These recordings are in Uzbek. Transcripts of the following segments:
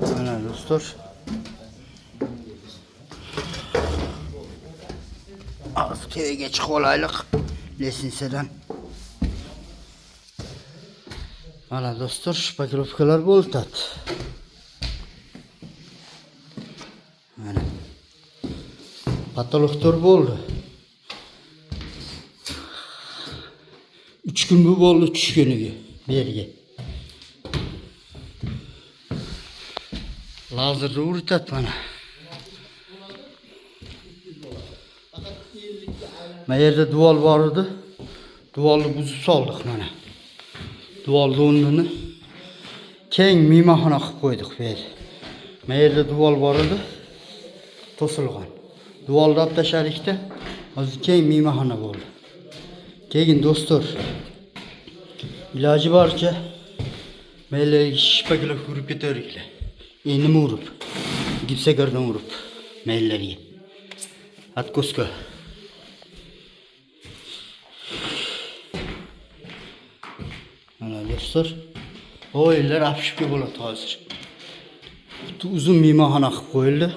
Mana do'stlar. Az TV'ye chiqib olaylik. Lesinsadan. Mana do'stlar, shpakirovkalar bo'ladi. Mana. Patologlar bo'ldi. 3 kun bu bo'ldi tushganiga, bu yerga. Lazerda uritadi mana. Mana yerda duval bor edi. Duvalni buzib soldik mana. Duvalni o'rnini keng mehmonxona qilib qo'ydik bu yerda. Mana yerda duval bor edi. To'silgan. Duvalni olib tashladikda, hozir keng mehmonxona bo'ldi. Keyin do'stlar, iloji boricha maylarga shipaklar urib ketaveriklar. Nima urib? Gipsagardan urib maylarga. Atkoska. Mana do'stlar, o'yinlar afishga bo'ladi hozir. Uzun mehmonxona qilib qo'yildi.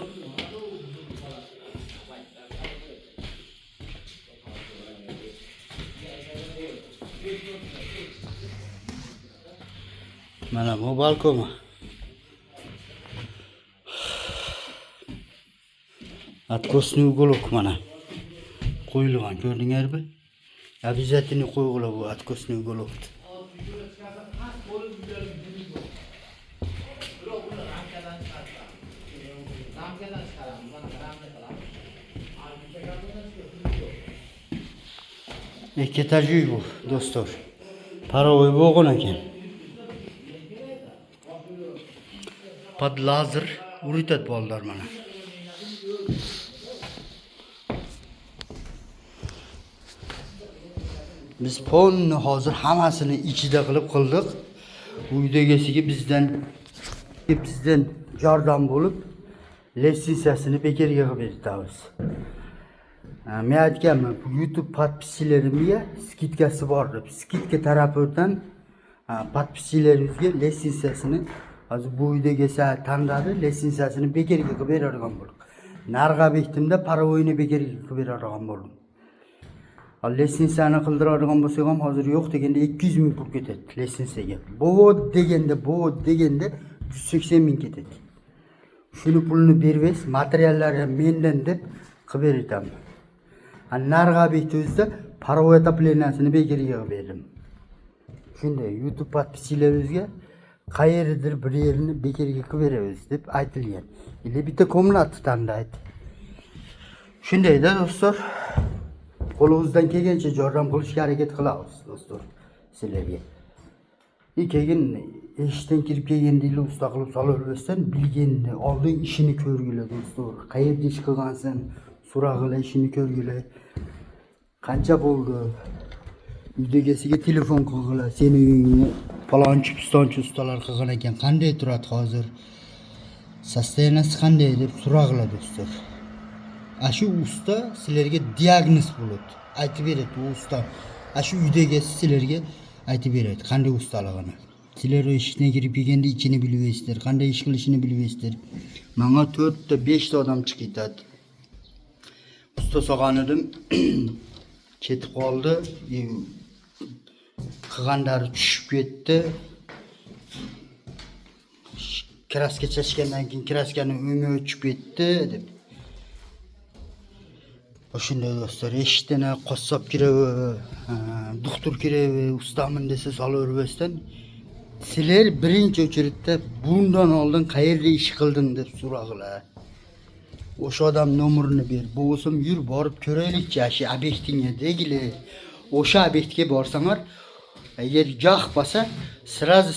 Mana bu balkon. Atkosni uголок mana. Qo'yilgan, ko'rdingizmi? Обязательно qo'yilgan bu atkosni uголок. Ikki etajli bu do'stlar. Parovoy bo'lgan ekan. Под lazer uritadi bolalar mana. Biz ponni hozir hammasini ichida qildik. Uyda egasiga bizdan yordam bo'lib, litsenziyasini bekarga qilib beramiz. Men aytganman, bu YouTube podpischilariga skidkasi bor deb. Skidka tarafidan podpischlaringizga litsenziyasini hozir bu uyda egasi tanladi, litsenziyasini bekarga qilib beradigan bo'ldik. Narga bektimda parovoyni bekarga qilib beradigan bo'ldim. Litsenziyani qildiradigan bo'lsak ham hozir yo'q deganda 200 ming pul ketadi litsenziyaga. Bu deganda 180 ming ketadi. Shuni pulni beribsiz, materiallar mendan deb qilib beraman. Narga bektimizda parovoy otopleniyasini bekarga qilib berdim. Shunday YouTube podpischlaringizga qayerdir bir yerini bekarga qilib beramiz deb aytilgan. Ile bitta komnata tanlaydi. Shundayda do'stlar, qo'limizdan kelgancha yordam qilishga harakat qilamiz do'stlar sizlarga. Keyin eshikdan kirib kelgandinglar usta qilib solavermasdan bilganni, oldin ishini ko'rgilar do'stlar. Qayerda ish qilgansan, so'rag'ilar, ishini ko'rgilar. Qancha bo'ldi? Uydagisiga telefon qilg'ilar. Seni uyingni falonchi pistonchi ustalar qilgan ekan, qanday turadi hozir? Sostoyaniyasi qanday deb so'rag'ilar do'stlar. Shu usta sizlarga diagnoz bo'ladi. Aytib beradi bu usta. Shu uydagi sizlarga aytib beradi qanday ustaligini. Sizlar eshikdan kirib kelganda ichini bilibsizlar, qanday ish qilishini bilibsizlar. Menga 4 ta 5 ta odam chiqib ketadi. Usta solgan edim, ketib qoldi. Qilganlari tushib ketdi. Kraska chashgandan keyin kraskani o'ngi o'chib ketdi deb. Shunday do'stlar, eshikdan qassob kiraver, doktor kiraver, ustamin desa solavermasdan sizlar birinchi o'chiritda bundan oldin qayerda ish qilding deb so'rag'ilar. O'sha odam nomerini ber. Bo'lsam yur borib ko'raylikchi, shu obyektingga degili. O'sha obyektga borsanglar, agar joh bo'lsa, sразу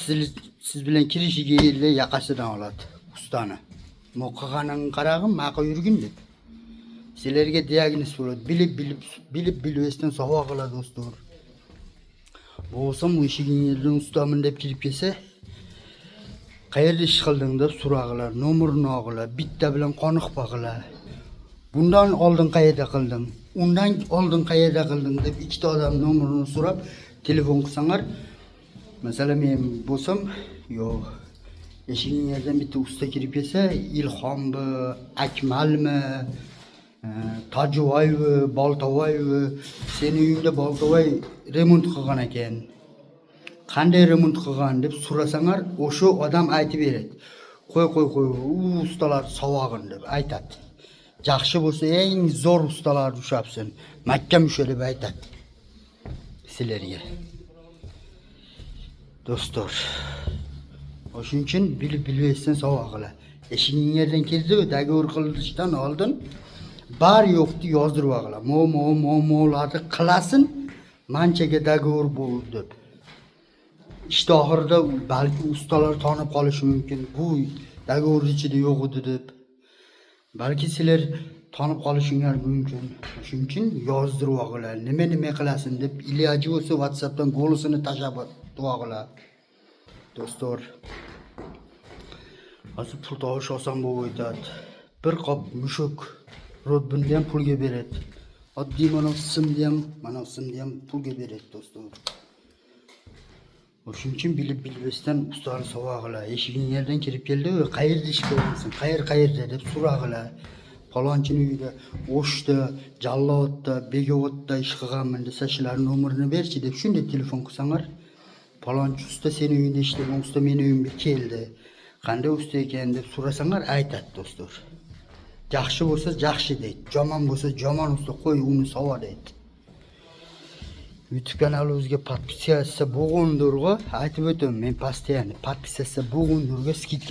siz bilan kirishiga yerda yaqasidan oladi ustani. Mo'qiganing qarag'im, maqa yurgin deb. Sizlarga diagnoz bo'ladi. Bilib-bilibdan savoq qiladi do'stlar. Bo'lsam u ishingizdan ustamin deb kirib kelsa, qayerda ish qilding deb so'rag'ilar, nomerini olg'ilar, bitta bilan qoniq baqqilar. Bundan oldin qayerda qilding? Undan oldin qayerda qilding deb ikkita odam nomerini so'rab telefon qilsanglar, masalan men bo'lsam, yo'q Eshiging yerdan bitta usta kirib kelsa, Ilhommi, Akmalmi, Tojiboyevmi, Boltovoyevmi, seni uyingda Boltovoy remont qilgan ekan. Qanday remont qilgan deb so'rasanlar, o'sha odam aytib beradi. Qo'y, u ustalar savog'in deb aytadi. Yaxshi bo'lsa eng zo'r ustalar ushapsin. Makka musha deb aytadi sizlarga. Do'stlar, o'shuning uchun bilib-bilmasdan savog'lar. Eshiging yerdan kirdi, dogovor qilishdan oldin bar yo'qni yozdirib olinglar. Mo'larni qilasin, manchaga dogovor bo'ldi deb. İşte oxirida balki ustalar tanib qolishi mumkin. Bu dogovor ichida yo'q edi deb. Balki sizlar tanib qolishingiz mumkin. Shuning uchun yozdirib olinglar. Nima qilasin deb iloji bo'lsa WhatsAppdan go'lisini tashlab olinglar. Do'stlar, hozir pul topish oson bo'lib o'tadi. Bir qop mushuk rodbinni ham pulga beradi. Oddiy mana simni ham pulga beradi do'stlar. O'shuning uchun bilib-bilmasdan ustani savog'lar. Eshiging yerdan kirib keldi, qayerda ish qilyapsan? Qayerda deb so'rag'lar. Falonchini uyida, O'shda, Jallodda, Begovodda ish qilganman desa, shularning nomerini berchi deb shunday telefon qilsanglar, falonchi usta seni uyingda ishlagan, usta meni uyimga keldi. Qanday usta ekan deb so'rasanglar, aytadi do'stlar. Yaxshi bo'lsa yaxshi deydi, yomon bo'lsa yomon usta, qo'y uni savo deydi. YouTube kanalimizga podpisatsiya bo'lgandirga aytib o'taman. Men postoyanно podpisatsiya bo'lgandirga skidka